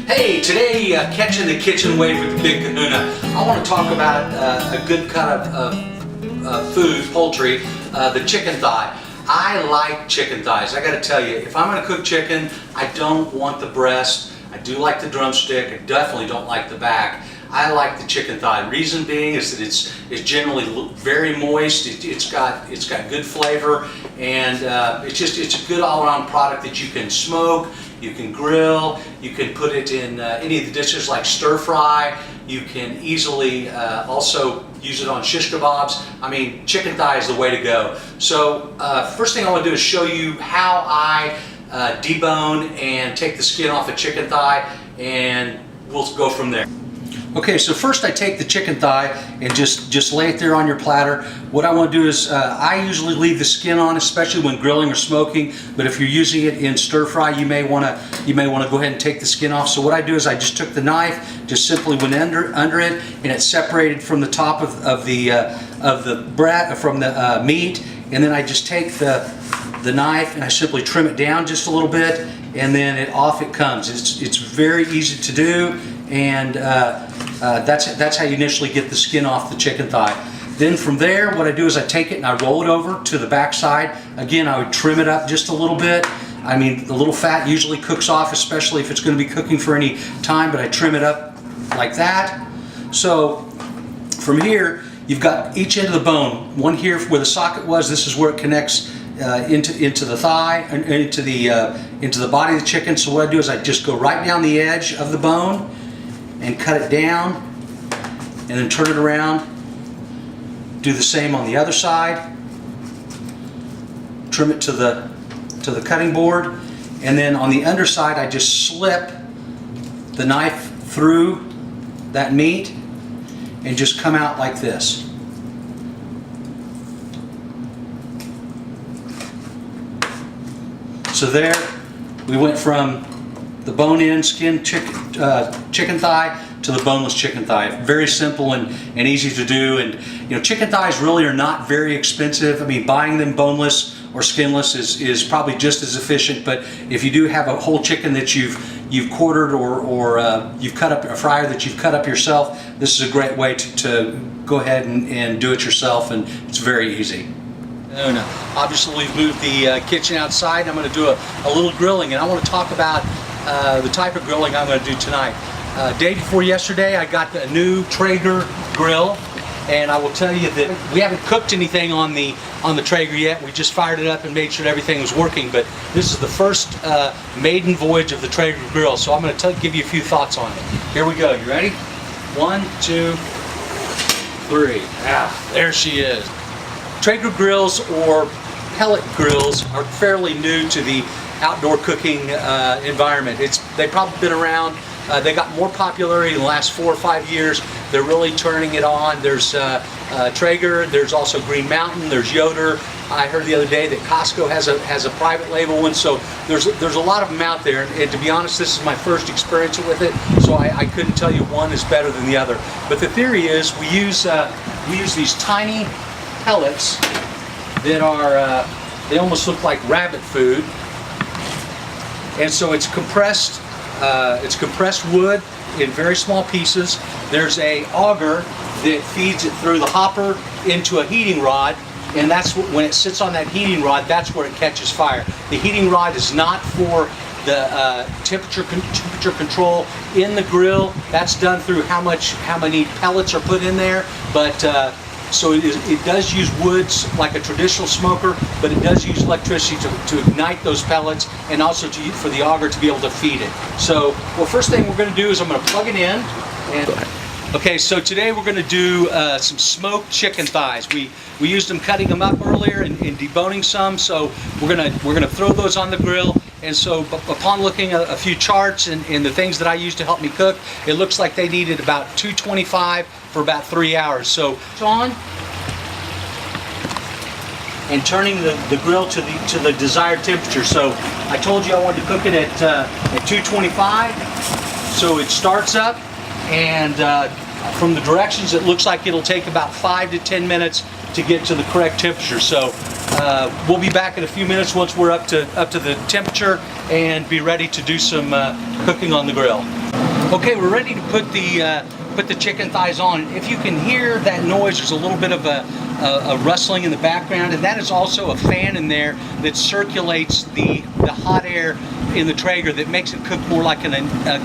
Hey, today catching the kitchen wave with the Big Kahuna. I want to talk about a good cut of food, poultry, the chicken thigh. I like chicken thighs. I got to tell you, if I'm going to cook chicken, I don't want the breast. I do like the drumstick. I definitely don't like the back. I like the chicken thigh. Reason being is that it's generally very moist. It's got good flavor, and it's a good all-around product that you can smoke, you can grill, you can put it in any of the dishes like stir fry. You can easily also use it on shish kebabs. I mean, chicken thigh is the way to go. So first thing I want to do is show you how I debone and take the skin off a chicken thigh, and we'll go from there. Okay, so first I take the chicken thigh and just lay it there on your platter. What I want to do is I usually leave the skin on, especially when grilling or smoking. But if you're using it in stir fry, you may want to go ahead and take the skin off. So what I do is I just took the knife, just simply went under it, and it separated from the top of the meat. And then I just take the knife and I simply trim it down just a little bit, and then off it comes. It's very easy to do, and that's how you initially get the skin off the chicken thigh. Then from there, what I do is I take it and I roll it over to the back side. Again, I would trim it up just a little bit. I mean, the little fat usually cooks off, especially if it's going to be cooking for any time, but I trim it up like that. So from here, you've got each end of the bone. One here where the socket was, this is where it connects into the thigh and into the body of the chicken. So what I do is I just go right down the edge of the bone and cut it down, and then turn it around. Do the same on the other side. Trim it to the cutting board, and then on the underside I just slip the knife through that meat and just come out like this. So there we went from the bone-in skin chicken thigh to the boneless chicken thigh. Very simple and easy to do. And you know, chicken thighs really are not very expensive. I mean, buying them boneless or skinless is probably just as efficient. But if you do have a whole chicken that you've quartered or you've cut up a fryer that you've cut up yourself, this is a great way to go ahead and do it yourself, and it's very easy. Obviously, we've moved the kitchen outside. I'm going to do a little grilling, and I want to talk about the type of grilling I'm going to do tonight. Day before yesterday, I got a new Traeger grill, and I will tell you that we haven't cooked anything on the Traeger yet. We just fired it up and made sure everything was working. But this is the first maiden voyage of the Traeger grill, so I'm going to give you a few thoughts on it. Here we go. You ready? 1, 2, 3. Ah, there she is. Traeger grills or pellet grills are fairly new to the outdoor cooking environment. They've probably been around. They got more popularity in the last 4 or 5 years. They're really turning it on. There's Traeger. There's also Green Mountain. There's Yoder. I heard the other day that Costco has a private label one. So there's a lot of them out there. And to be honest, this is my first experience with it. So I couldn't tell you one is better than the other. But the theory is we use these tiny pellets that are they almost look like rabbit food, and so it's compressed wood in very small pieces. There's a auger that feeds it through the hopper into a heating rod, and that's when it sits on that heating rod, that's where it catches fire. The heating rod is not for the temperature control in the grill. That's done through how many pellets are put in there, but so it does use woods like a traditional smoker, but it does use electricity to ignite those pellets, and also for the auger to be able to feed it. So, well, first thing we're going to do is I'm going to plug it in. Okay, so today we're going to do some smoked chicken thighs. We used them cutting them up earlier and deboning some, so we're gonna throw those on the grill. And so upon looking at a few charts and the things that I use to help me cook, it looks like they needed about 225 for about 3 hours. So it's on, and turning the grill to the desired temperature. So I told you I wanted to cook it at 225. So it starts up, and from the directions it looks like it'll take about 5 to 10 minutes to get to the correct temperature. So we'll be back in a few minutes once we're up to the temperature and be ready to do some cooking on the grill. Okay, we're ready to put the chicken thighs on. If you can hear that noise, there's a little bit of a rustling in the background, and that is also a fan in there that circulates the hot air in the Traeger that makes it cook more like a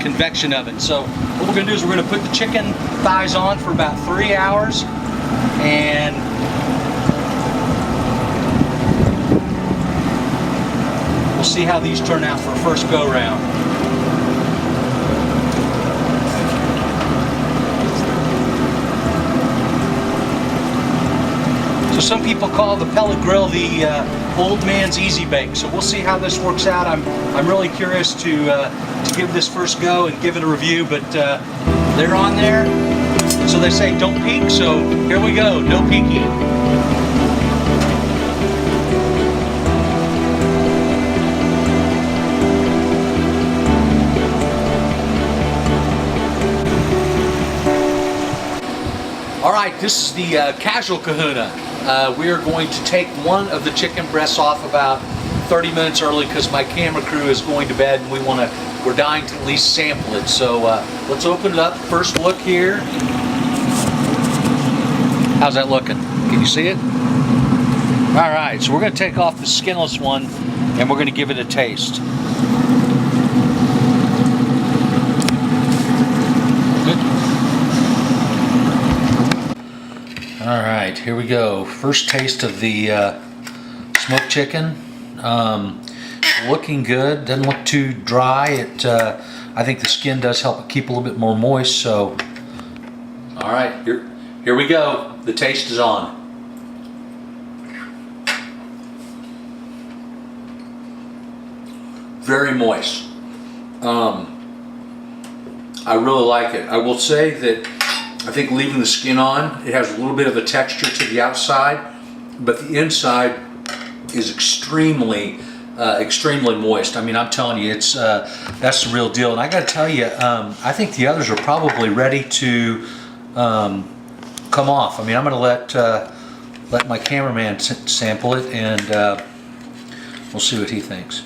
convection oven. So what we're going to do is we're going to put the chicken thighs on for about 3 hours, and we'll see how these turn out for a first go round. Some people call the pellet grill the old man's easy bake. So we'll see how this works out. I'm really curious to give this first go and give it a review. But they're on there, so they say don't peek. So here we go, no peeking. All right, this is the casual Kahuna. We are going to take one of the chicken breasts off about 30 minutes early because my camera crew is going to bed and we're dying to at least sample it. So let's open it up. First look here. How's that looking? Can you see it? All right, so we're going to take off the skinless one and we're going to give it a taste. All right, here we go. First taste of the smoked chicken. Looking good. Doesn't look too dry. I think the skin does help it keep a little bit more moist. So, all right, here we go. The taste is on. Very moist. I really like it. I will say that I think leaving the skin on, it has a little bit of a texture to the outside, but the inside is extremely moist. I mean, I'm telling you, it's that's the real deal. And I got to tell you, I think the others are probably ready to come off. I mean, I'm going to let my cameraman sample it, and we'll see what he thinks.